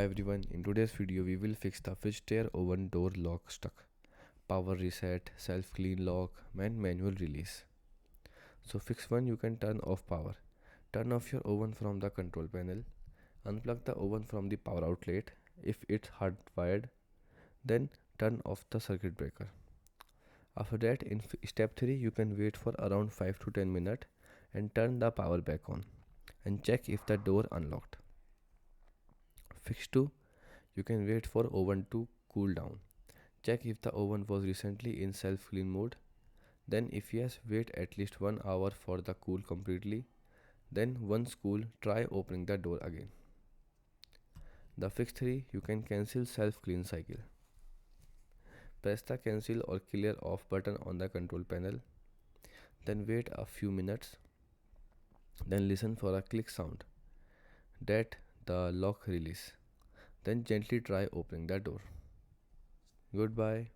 Hi everyone, in today's video we will fix the Frigidaire oven door lock stuck. Power reset, self clean lock and manual release. So fix one, you can turn off power. Turn off your oven from the control panel. Unplug the oven from the power outlet. If it's hardwired, then turn off the circuit breaker. After that, in step 3 you can wait for around 5 to 10 minutes and turn the power back on and check if the door unlocked. Fix 2, you can wait for oven to cool down. Check if the oven was recently in self-clean mode. Then if yes, wait at least 1 hour for the cool completely. Then once cool, try opening the door again. The fix 3, you can cancel self-clean cycle. Press the cancel or clear off button on the control panel. Then wait a few minutes. Then listen for a click sound. That the lock release. Then gently try opening the door. Goodbye.